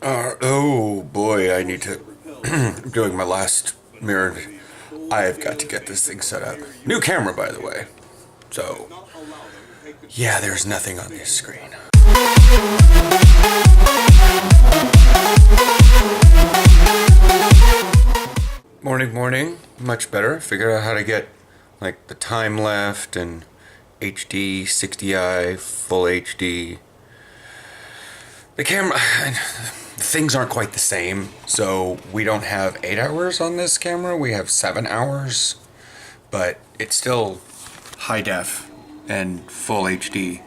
Oh boy, I need to. I'm doing my last mirror. I've got to get this thing set up. New camera, by the way. So, yeah, there's nothing on this screen. Morning. Much better. Figured out how to get, like, the time left and HD, 60i, full HD. The camera, things aren't quite the same, so we don't have 8 hours on this camera, we have 7 hours, but it's still high def and full HD.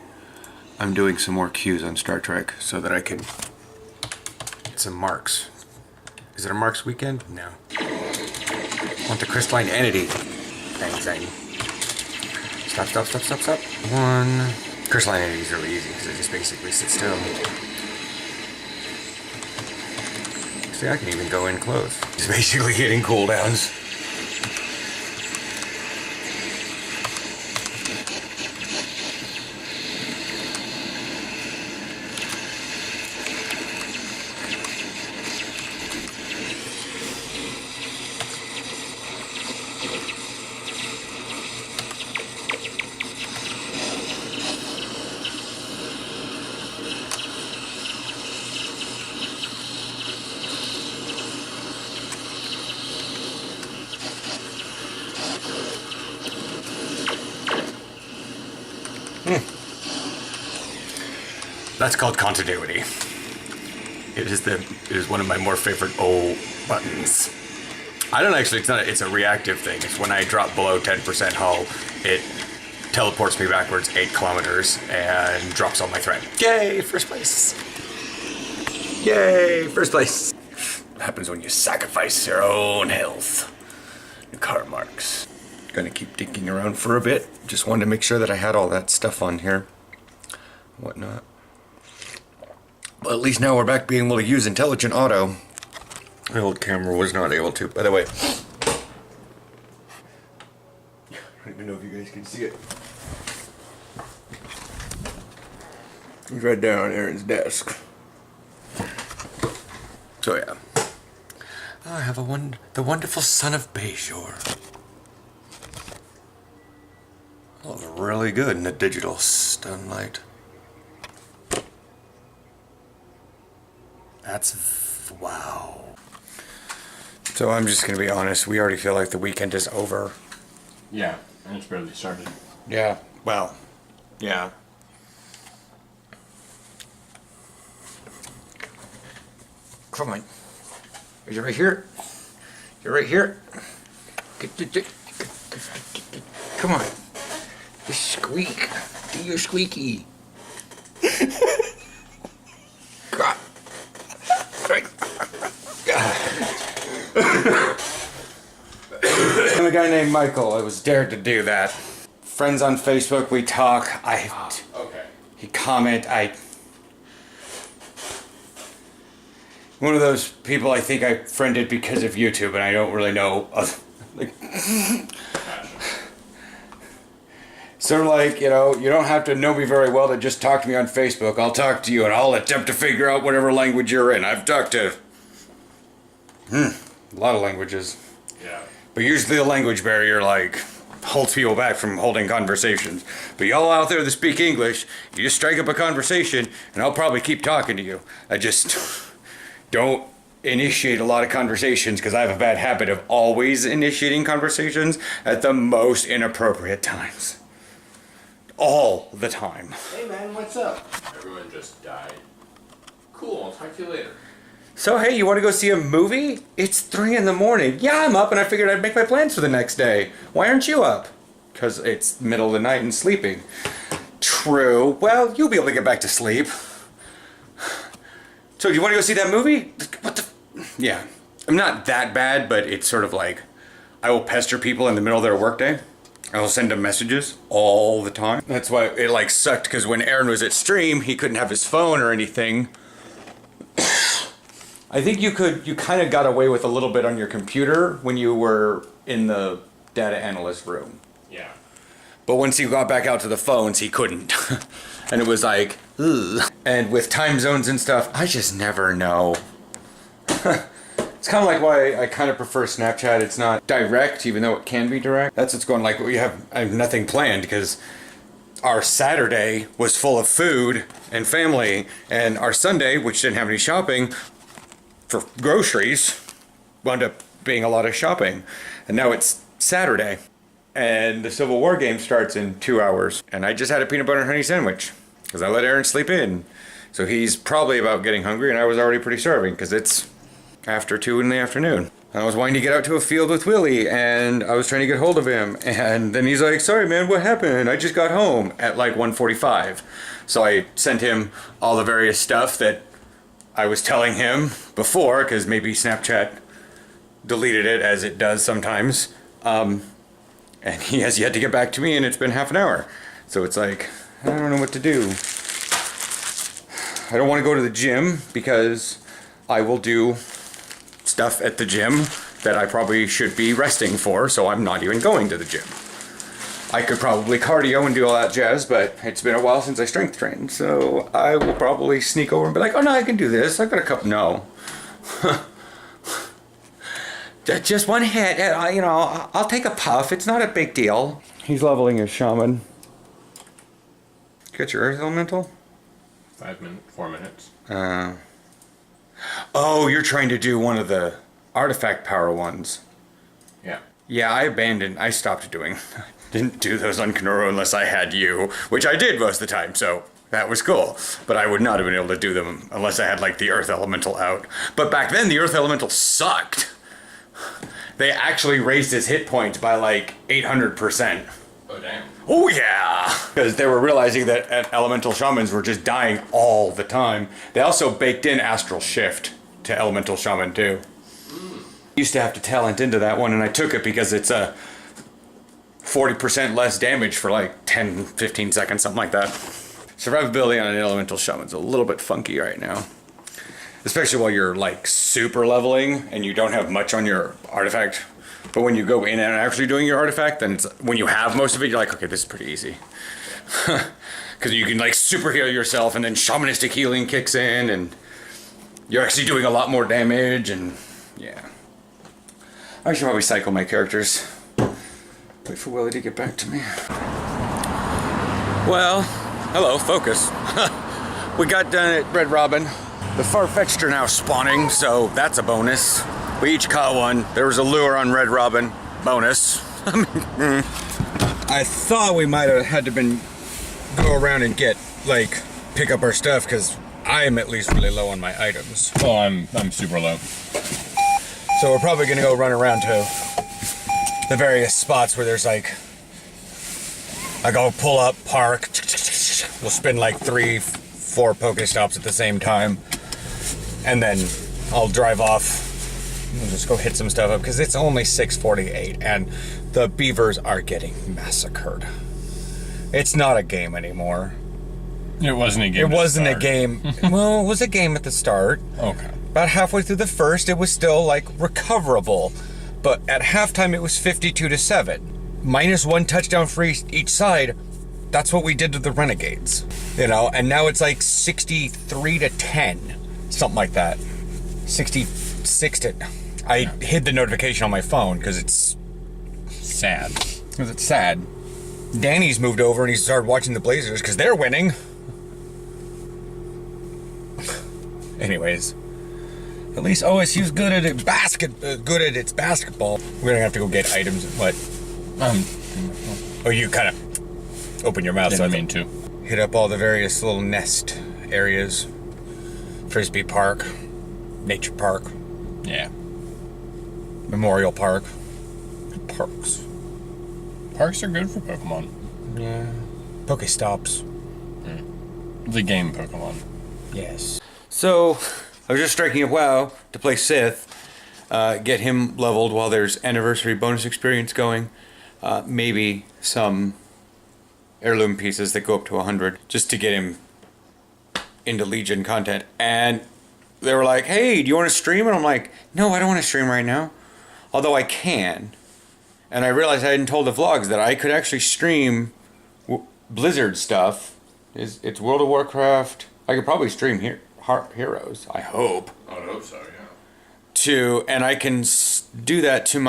I'm doing some more cues on Star Trek so that I can get some marks. Is it a marks weekend? No. I want the crystalline entity. Bang. Stop. One. Crystalline entity is really easy because it just basically sits still. See, I can even go in close. It's basically getting cooldowns. That's called continuity. It is one of my more favorite O buttons. I don't actually, it's a reactive thing. It's when I drop below 10% hull, it teleports me backwards 8 kilometers and drops all my thread. Yay, first place. Yay, first place. What happens when you sacrifice your own health? Your car marks. Gonna keep digging around for a bit. Just wanted to make sure that I had all that stuff on here. Whatnot. Well, at least now we're back being able to use intelligent auto. The old camera was not able to. By the way, I don't even know if you guys can see it. He's right there on Aaron's desk. So yeah, I have the wonderful son of Bejor. I look really good in the digital stun light. That's wow. So I'm just gonna be honest, we already feel like the weekend is over. Yeah, and it's barely started. Yeah, well, yeah. Come on. Is it right here? You're right here. Come on. Just squeak. Do your squeaky. God. I'm a guy named Michael. I was dared to do that. Friends on Facebook, we talk. Okay. He comment. One of those people I think I friended because of YouTube, and I don't really know. Sort of like, you know, you don't have to know me very well to just talk to me on Facebook. I'll talk to you, and I'll attempt to figure out whatever language you're in. I've talked to a lot of languages. Yeah. But usually the language barrier, like, holds people back from holding conversations. But y'all out there that speak English, you just strike up a conversation, and I'll probably keep talking to you. I just don't initiate a lot of conversations because I have a bad habit of always initiating conversations at the most inappropriate times. All the time. Hey man, what's up? Everyone just died. Cool, I'll talk to you later. So hey, you want to go see a movie? It's 3 in the morning. Yeah, I'm up and I figured I'd make my plans for the next day. Why aren't you up? Because it's middle of the night and sleeping. True. Well, you'll be able to get back to sleep. So, do you want to go see that movie? What the? Yeah. I'm not that bad, but it's sort of like I will pester people in the middle of their workday. I will send them messages all the time. That's why it like sucked, because when Aaron was at stream, he couldn't have his phone or anything. I think you kind of got away with a little bit on your computer when you were in the data analyst room. Yeah. But once he got back out to the phones, he couldn't. And it was like, ugh. And with time zones and stuff, I just never know. It's kind of like why I kind of prefer Snapchat. It's not direct, even though it can be direct. That's what's going like, I have nothing planned because our Saturday was full of food and family, and our Sunday, which didn't have any shopping for groceries, wound up being a lot of shopping. And now it's Saturday, and the Civil War game starts in 2 hours, and I just had a peanut butter and honey sandwich because I let Aaron sleep in. So he's probably about getting hungry, and I was already pretty starving because it's after 2 in the afternoon. I was wanting to get out to a field with Willie, and I was trying to get hold of him, and then he's like, sorry man, what happened? I just got home at like 1:45. So I sent him all the various stuff that I was telling him before, because maybe Snapchat deleted it, as it does sometimes. And he has yet to get back to me, and it's been half an hour. So it's like, I don't know what to do. I don't want to go to the gym because I will do stuff at the gym that I probably should be resting for, so I'm not even going to the gym. I could probably cardio and do all that jazz, but it's been a while since I strength trained, so I will probably sneak over and be like, oh no, I can do this. I've got a cup. No. Just one hit, you know, I'll take a puff. It's not a big deal. He's leveling his shaman. Get your earth elemental? 4 minutes. Oh, you're trying to do one of the artifact power ones. Yeah. Yeah, I stopped doing. Didn't do those on Kenoro unless I had you, which I did most of the time, so that was cool. But I would not have been able to do them unless I had like the earth elemental out. But back then the earth elemental sucked. They actually raised his hit points by like 800%. Oh damn. Oh yeah! Because they were realizing that elemental shamans were just dying all the time. They also baked in astral shift to elemental shaman too. Used to have to talent into that one, and I took it because it's a 40% less damage for like 10, 15 seconds, something like that. Survivability on an elemental shaman's a little bit funky right now. Especially while you're like super leveling and you don't have much on your artifact. But when you go in and actually doing your artifact, then it's, when you have most of it, you're like, okay, this is pretty easy. Because you can like super heal yourself, and then shamanistic healing kicks in, and you're actually doing a lot more damage, and yeah. I should probably cycle my characters. Wait for Willie to get back to me. Well, hello, focus. We got done at Red Robin. The farfetch'd are now spawning, so that's a bonus. We each caught one. There was a lure on Red Robin. Bonus. I thought we might have had to go around and pick up our stuff, because I am at least really low on my items. Oh, I'm super low. So we're probably gonna go run around to the various spots where there's like, I go pull up, park. We'll spin like 3-4 Pokestops at the same time, and then I'll drive off. We'll just go hit some stuff up, because it's only 6:48 and the beavers are getting massacred. It's not a game anymore. It wasn't a game. It wasn't a game. Well, it was a game at the start. Okay. About halfway through the first, it was still like recoverable, but at halftime it was 52-7, -1 touchdown for each side. That's what we did to the Renegades, you know. And now it's like 63-10, something like that. 66 to. I hid the notification on my phone because it's sad. Because it's sad. Danny's moved over and he started watching the Blazers because they're winning. Anyways, at least OSU's good at it good at its basketball. We're gonna have to go get items. What? Oh, you kind of open your mouth. Didn't mean to. Hit up all the various little nest areas. Frisbee Park, Nature Park. Yeah. Memorial Park. Parks. Parks are good for Pokemon. Yeah. Pokestops. The game Pokemon. Yes. So, I was just striking a WoW to play Sith. Get him leveled while there's anniversary bonus experience going. Maybe some heirloom pieces that go up to 100. Just to get him into Legion content. And they were like, hey, do you want to stream? And I'm like, no, I don't want to stream right now. Although I can. and I realized I hadn't told the vlogs that I could actually stream Blizzard stuff. It's World of Warcraft. I could probably stream Heroes. I hope. I would hope so. And I can do that to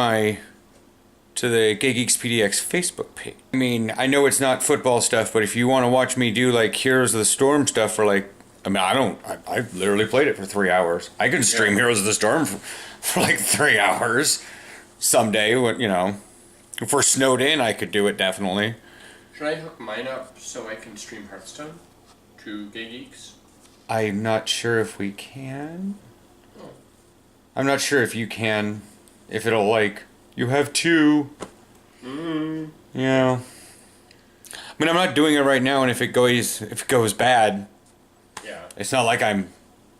the Gay Geeks PDX Facebook page. I mean, I know it's not football stuff, but if you want to watch me do like Heroes of the Storm stuff for like, I mean, I literally played it for 3 hours. I can stream Heroes of the Storm for like 3 hours someday. You know, if we're snowed in, I could do it definitely. Should I hook mine up so I can stream Hearthstone to Gay Geeks? I'm not sure if we can. Oh. I'm not sure if you can. If it'll like, you have two. Yeah. I mean, I'm not doing it right now, and if it goes bad, yeah, it's not like I'm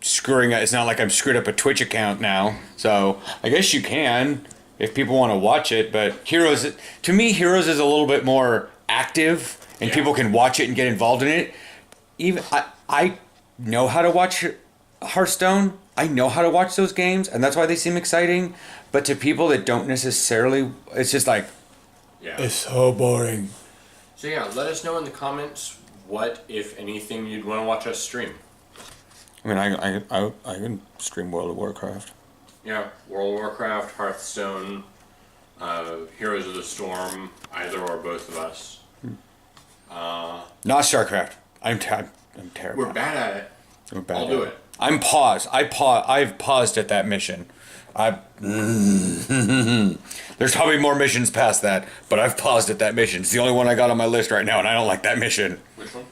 screwing. It's not like I'm screwed up a Twitch account now. So I guess you can if people want to watch it. But Heroes, to me, Heroes is a little bit more active, and people can watch it and get involved in it. Even I know how to watch Hearthstone. I know how to watch those games, and that's why they seem exciting. But to people that don't necessarily, it's just like, it's so boring. So yeah, let us know in the comments what, if anything, you'd want to watch us stream. I mean, I can stream World of Warcraft. Yeah, World of Warcraft, Hearthstone, Heroes of the Storm, either or both of us. Not StarCraft. I'm terrible. We're bad at it. I'll do it. I'm paused. I've paused at that mission. There's probably more missions past that, but I've paused at that mission. It's the only one I got on my list right now, and I don't like that mission. Which one?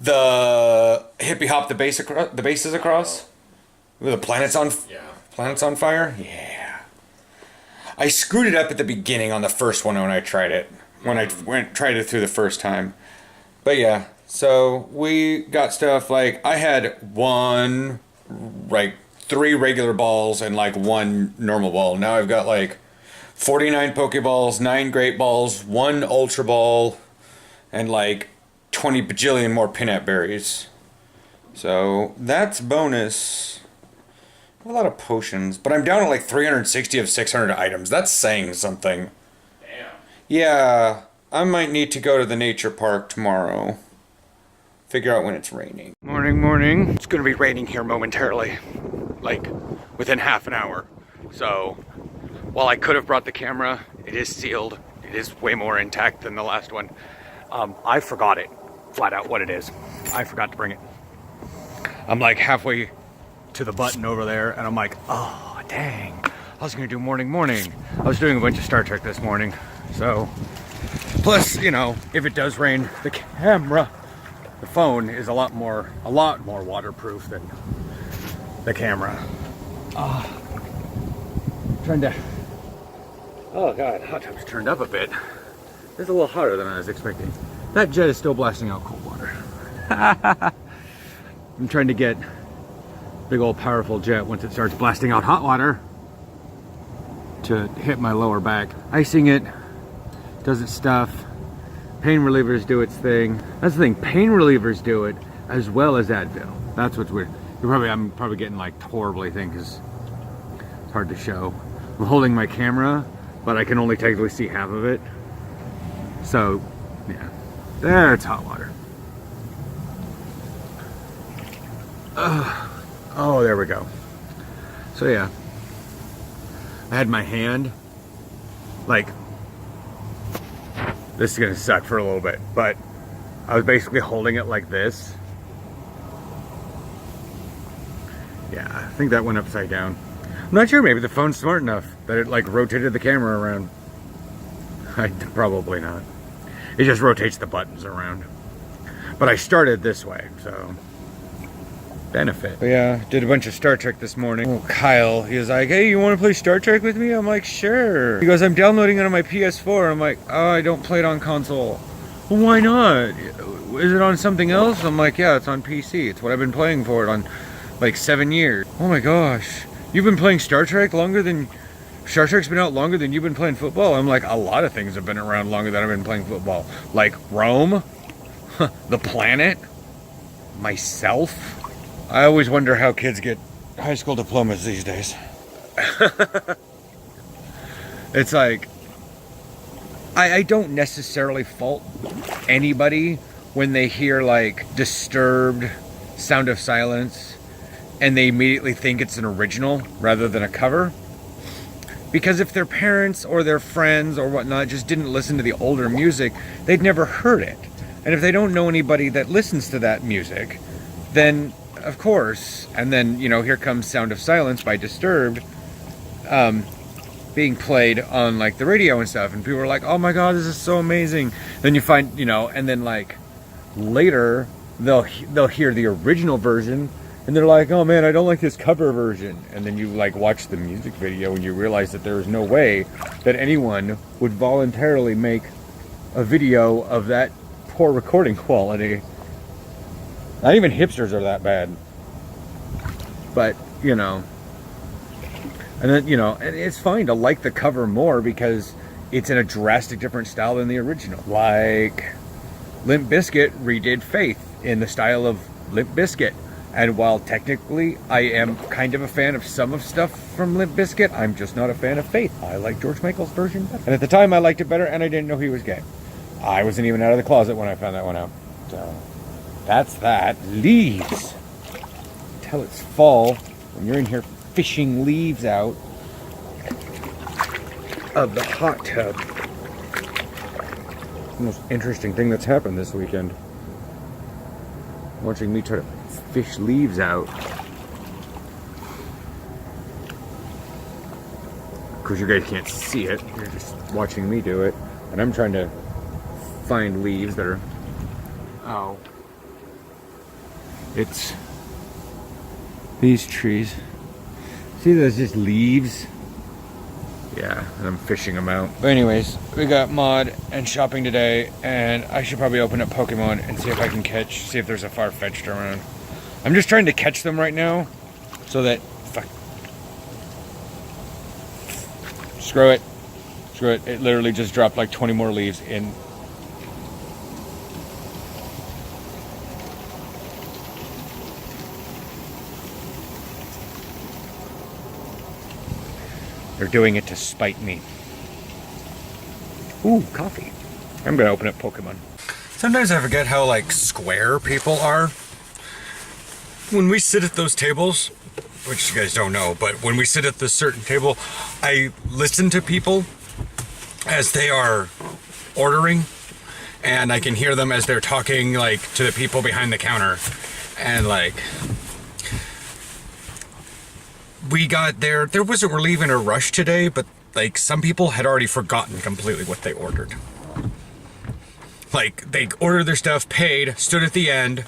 The hippie hop the bases across. The planets on fire. Yeah. I screwed it up at the beginning on the first one when I tried it. When I tried it through the first time. But yeah, so we got stuff like I had three regular balls and like one normal ball. Now I've got like 49 Pokeballs, 9 Great Balls, 1 Ultra Ball, and like 20 bajillion more Pinap Berries. So that's bonus. A lot of potions, but I'm down to like 360 of 600 items. That's saying something. Damn. Yeah, I might need to go to the nature park tomorrow. Figure out when it's raining. Morning. It's gonna be raining here momentarily. Like, within half an hour. So, while I could have brought the camera, it is sealed. It is way more intact than the last one. I forgot it. Flat out what it is. I forgot to bring it. I'm like halfway to the button over there, and I'm like, oh, dang. I was gonna do morning. I was doing a bunch of Star Trek this morning. So, plus, you know, if it does rain, the phone is a lot more waterproof than the camera. Oh god, hot tub's turned up a bit. It's a little hotter than I was expecting. That jet is still blasting out cold water. I'm trying to get big old powerful jet once it starts blasting out hot water to hit my lower back. Icing it does its stuff. Pain relievers do its thing. That's the thing, pain relievers do it as well as Advil. That's what's weird. I'm probably getting like horribly thing because it's hard to show. I'm holding my camera, but I can only technically see half of it. So, yeah, there's hot water. Oh, there we go. So yeah, I had my hand, like, this is gonna suck for a little bit, but I was basically holding it like this. Yeah, I think that went upside down. I'm not sure, maybe the phone's smart enough that it like rotated the camera around. Probably not. It just rotates the buttons around. But I started this way, so benefit. But yeah, did a bunch of Star Trek this morning. Oh, Kyle, he was like, hey, you want to play Star Trek with me? I'm like, sure. He goes, I'm downloading it on my PS4. I'm like, oh, I don't play it on console. Well, why not? Is it on something else? I'm like, yeah, it's on PC. It's what I've been playing for it on like 7 years. Oh my gosh. You've been playing Star Trek's been out longer than you've been playing football? I'm like, a lot of things have been around longer than I've been playing football. Like Rome, the planet, myself. I always wonder how kids get high school diplomas these days. It's like, I don't necessarily fault anybody when they hear like Disturbed, Sound of Silence, and they immediately think it's an original rather than a cover. Because if their parents or their friends or whatnot just didn't listen to the older music, they'd never heard it. And if they don't know anybody that listens to that music, then of course, and then, you know, here comes Sound of Silence by Disturbed, being played on like the radio and stuff, and people are like, oh my god, this is so amazing. Then you find, you know, and then like later they'll hear the original version and they're like, oh man, I don't like this cover version. And then you like watch the music video and you realize that there is no way that anyone would voluntarily make a video of that poor recording quality. Not even hipsters are that bad. But, you know, and then, you know, and it's fine to like the cover more because it's in a drastic different style than the original. Like Limp Bizkit redid Faith in the style of Limp Bizkit. And while technically I am kind of a fan of some of stuff from Limp Bizkit, I'm just not a fan of Faith. I like George Michael's version better. And at the time I liked it better, and I didn't know he was gay. I wasn't even out of the closet when I found that one out. So that's that. Leaves. Till it's fall, when you're in here fishing leaves out of the hot tub. The most interesting thing that's happened this weekend. Watching me try to fish leaves out. Because you guys can't see it. You're just watching me do it. And I'm trying to find leaves that are... Oh. It's these trees. See, those just leaves? Yeah, and I'm fishing them out. But anyways, we got mod and shopping today, and I should probably open up Pokemon and see if I can see if there's a farfetch'd around. I'm just trying to catch them right now, so that, fuck. Screw it. Screw it. It literally just dropped like 20 more leaves in. They're doing it to spite me. Ooh, coffee. I'm gonna open up Pokemon. Sometimes I forget how like square people are. When we sit at those tables, which you guys don't know, but when we sit at this certain table, I listen to people as they are ordering, and I can hear them as they're talking like to the people behind the counter. And like, we got there wasn't really even a rush today, but like some people had already forgotten completely what they ordered. Like they ordered their stuff, paid, stood at the end.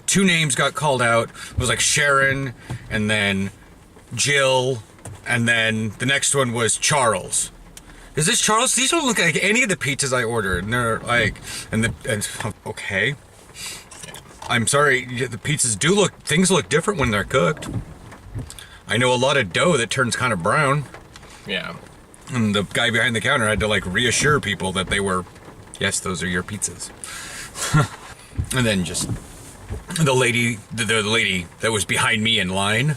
Two names got called out. It was like Sharon and then Jill, and then the next one was Charles. Is this Charles? These don't look like any of the pizzas I ordered. And they're like, okay. I'm sorry, the pizzas things look different when they're cooked. I know a lot of dough that turns kind of brown. Yeah. And the guy behind the counter had to like reassure people that they were, yes, those are your pizzas. And then just the lady that was behind me in line,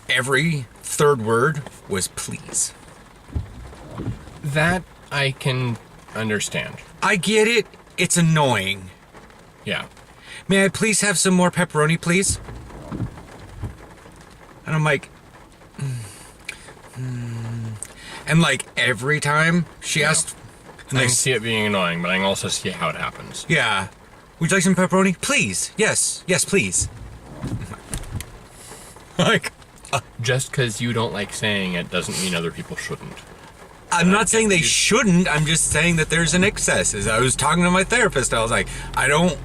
every third word was please. That I can understand. I get it. It's annoying. Yeah. May I please have some more pepperoni, please? And I'm like, And like every time she asked, and I can see it being annoying, but I can also see how it happens. Yeah. Would you like some pepperoni? Please. Yes. Yes, please. Like, just because you don't like saying it doesn't mean other people shouldn't. I'm not saying they shouldn't. I'm just saying that there's an excess. As I was talking to my therapist, I was like, I don't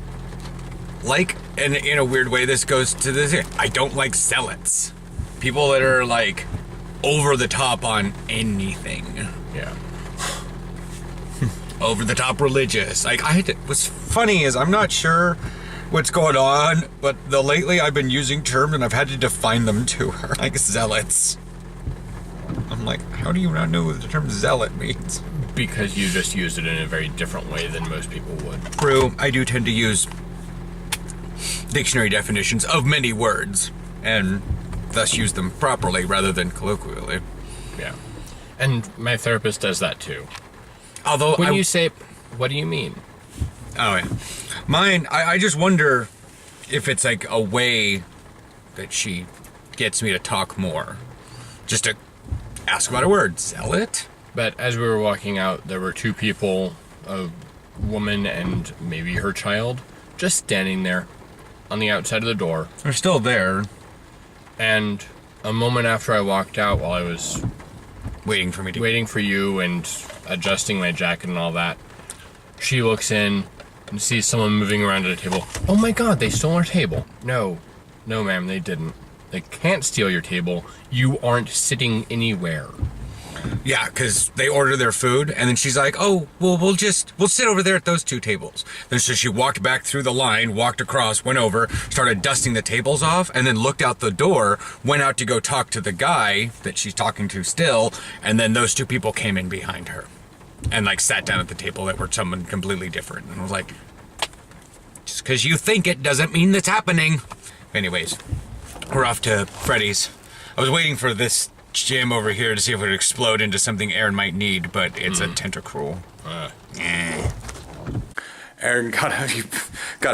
like, and in a weird way, this goes to this here. I don't like zealots. People that are like over the top on anything. Yeah. Over the top religious. Like, what's funny is I'm not sure what's going on, but lately I've been using terms and I've had to define them to her. Like zealots. I'm like, how do you not know what the term zealot means? Because you just used it in a very different way than most people would. True, I do tend to use dictionary definitions of many words, and thus use them properly rather than colloquially. Yeah. And my therapist does that too. Although When you say, what do you mean? Oh, yeah. Mine, I just wonder if it's like a way that she gets me to talk more. Just to ask about a word, sell it. But as we were walking out, there were two people, a woman and maybe her child, just standing there on the outside of the door. They're still there. And a moment after I walked out, while I was Waiting for me to... waiting for you and adjusting my jacket and all that, she looks in and sees someone moving around at a table. Oh my god, they stole our table. No, ma'am, they didn't. They can't steal your table. You aren't sitting anywhere. Yeah, because they order their food, and then she's like, oh, well, we'll sit over there at those two tables. Then so she walked back through the line, walked across, went over, started dusting the tables off, and then looked out the door, went out to go talk to the guy that she's talking to still, and then those two people came in behind her and like sat down at the table that were someone completely different. And I was like, just because you think it doesn't mean it's happening. Anyways, we're off to Freddy's. I was waiting for this gym over here to see if it would explode into something Aaron might need, but it's a tentacruel. Aaron got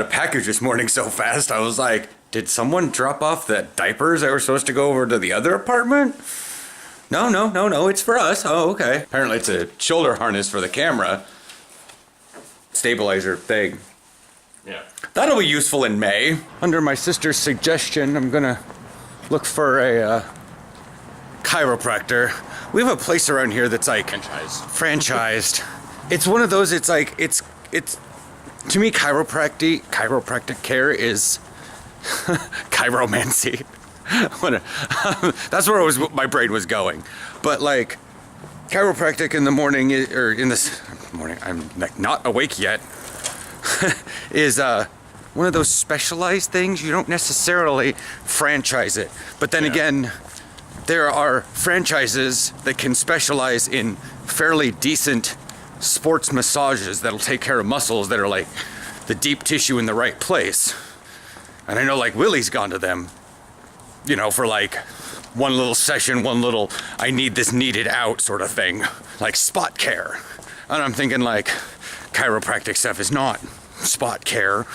a package this morning so fast, I was like, did someone drop off the diapers that were supposed to go over to the other apartment? No, it's for us. Oh, okay. Apparently it's a shoulder harness for the camera. Stabilizer thing. Yeah. That'll be useful in May. Under my sister's suggestion, I'm gonna look for a chiropractor. We have a place around here that's like franchised. It's one of those, it's like, it's to me, chiropractic care is chiromancy. That's where my brain was going. But like, chiropractic in the morning, or in this morning, I'm not awake yet, is one of those specialized things. You don't necessarily franchise it. But then again, there are franchises that can specialize in fairly decent sports massages that'll take care of muscles that are like the deep tissue in the right place. And I know like Willie's gone to them, you know, for like one little session, one little I need this needed out sort of thing, like spot care. And I'm thinking like chiropractic stuff is not spot care,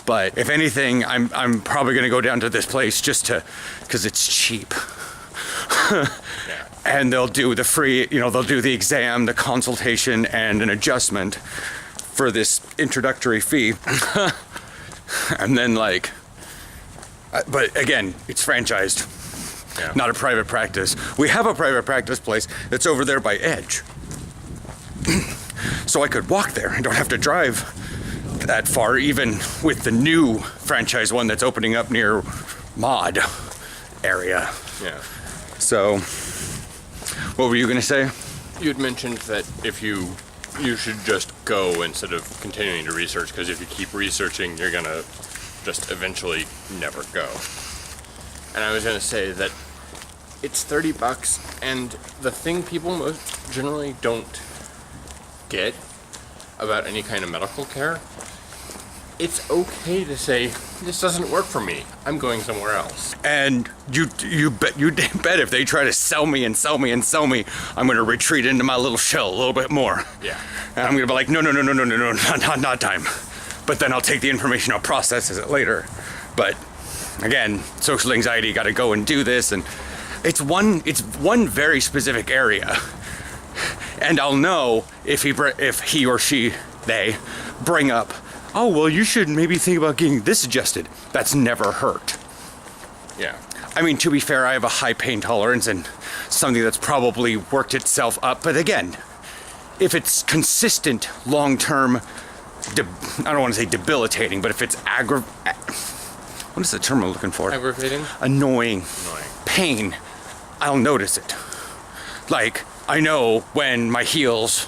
but if anything, I'm probably gonna go down to this place just because it's cheap. And they'll do the free, you know, they'll do the exam, the consultation, and an adjustment for this introductory fee. And then like, but again, it's franchised, not a private practice. We have a private practice place that's over there by Edge. So I could walk there and don't have to drive that far, even with the new franchise one that's opening up near Mod area. Yeah. So, what were you gonna say? You had mentioned that if you should just go instead of continuing to research, because if you keep researching, you're gonna just eventually never go. And I was gonna say that it's $30, and the thing people most generally don't get about any kind of medical care, it's okay to say, this doesn't work for me, I'm going somewhere else. And you bet if they try to sell me, I'm gonna retreat into my little shell a little bit more. Yeah. And I'm gonna be like, no, not time. But then I'll take the information, I'll process it later. But again, social anxiety, gotta go and do this, and it's one very specific area. And I'll know if he or she, they, bring up, oh, well, you should maybe think about getting this adjusted. That's never hurt. Yeah. I mean, to be fair, I have a high pain tolerance and something that's probably worked itself up. But again, if it's consistent, long-term, I don't want to say debilitating, but if it's what is the term I'm looking for? Aggravating? Annoying. Pain, I'll notice it. Like, I know when my heels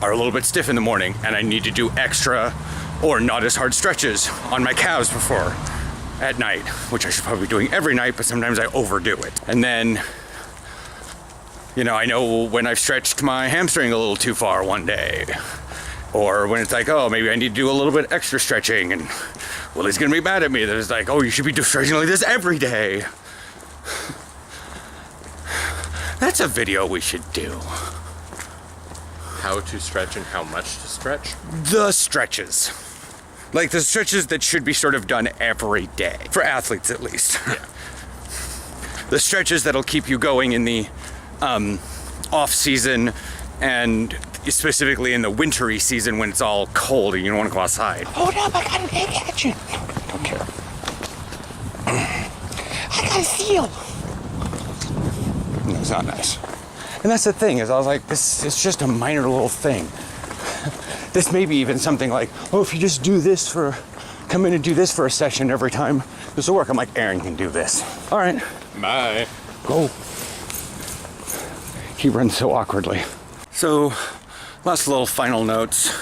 are a little bit stiff in the morning and I need to do extra or not as hard stretches on my calves before at night, which I should probably be doing every night, but sometimes I overdo it. And then, you know, I know when I've stretched my hamstring a little too far one day, or when it's like, oh, maybe I need to do a little bit extra stretching, and Willie's gonna be mad at me. There's like, oh, you should be stretching like this every day. That's a video we should do. How to stretch and how much to stretch? The stretches. Like the stretches that should be sort of done every day. For athletes, at least. Yeah. The stretches that'll keep you going in the off season and specifically in the wintry season when it's all cold and you don't want to go outside. Hold up, I got an egg action. Don't care. I got a seal. No, it's not nice. And that's the thing, is I was like, this is just a minor little thing. This may be even something like, oh, if you just come in and do this for a session every time, this will work. I'm like, Aaron can do this. All right. Bye. Go. He runs so awkwardly. So, last little final notes.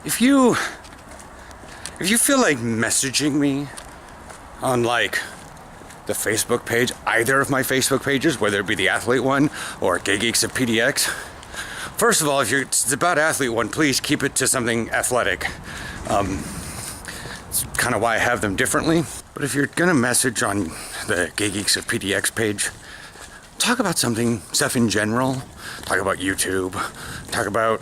If you feel like messaging me on like the Facebook page, either of my Facebook pages, whether it be the athlete one or Gay Geeks of PDX, first of all, if it's about athlete one, please keep it to something athletic. It's kind of why I have them differently. But if you're gonna message on the Gay Geeks of PDX page, talk about stuff in general. Talk about YouTube. Talk about,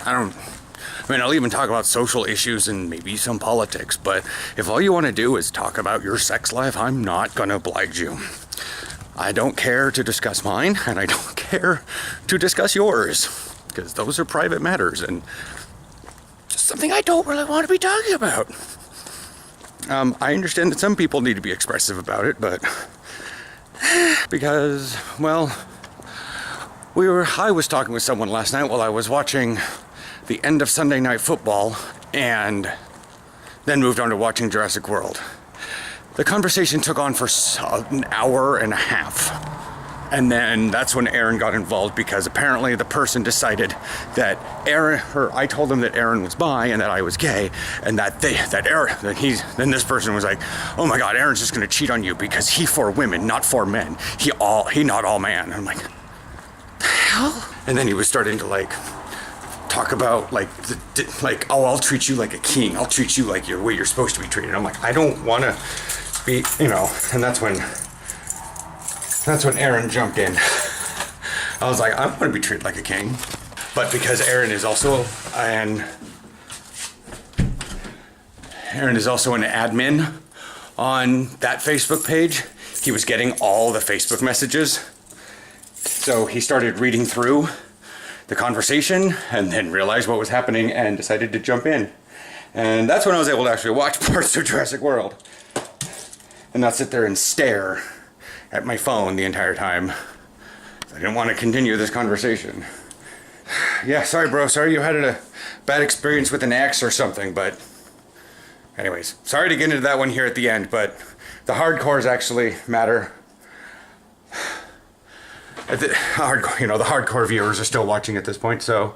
I'll even talk about social issues and maybe some politics. But if all you want to do is talk about your sex life, I'm not gonna oblige you. I don't care to discuss mine, and I don't care to discuss yours, because those are private matters and just something I don't really want to be talking about. I understand that some people need to be expressive about it, but because, well, I was talking with someone last night while I was watching the end of Sunday Night Football and then moved on to watching Jurassic World. The conversation took on for an hour and a half. And then that's when Aaron got involved, because apparently the person decided that I told them that Aaron was bi and that I was gay, and then this person was like, oh my God, Aaron's just gonna cheat on you because he for women, not for men. He not all man. And I'm like, the hell? And then he was starting to like talk about oh, I'll treat you like a king. I'll treat you like the way you're supposed to be treated. I'm like, I don't want to be, and that's when Aaron jumped in. I was like, I want to be treated like a king. But because Aaron is also an admin on that Facebook page, he was getting all the Facebook messages. So he started reading through the conversation and then realized what was happening and decided to jump in. And that's when I was able to actually watch parts of Jurassic World and not sit there and stare at my phone the entire time. I didn't want to continue this conversation. Yeah, sorry bro, sorry you had a bad experience with an ex or something, but anyways, sorry to get into that one here at the end, but the hardcores actually matter. The hardcore viewers are still watching at this point, so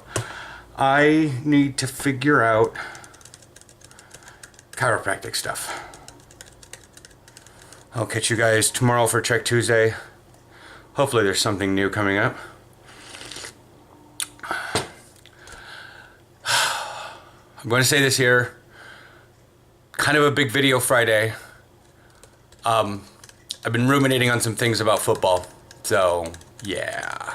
I need to figure out chiropractic stuff. I'll catch you guys tomorrow for Check Tuesday. Hopefully there's something new coming up. I'm going to say this here. Kind of a big video Friday. I've been ruminating on some things about football. So, yeah.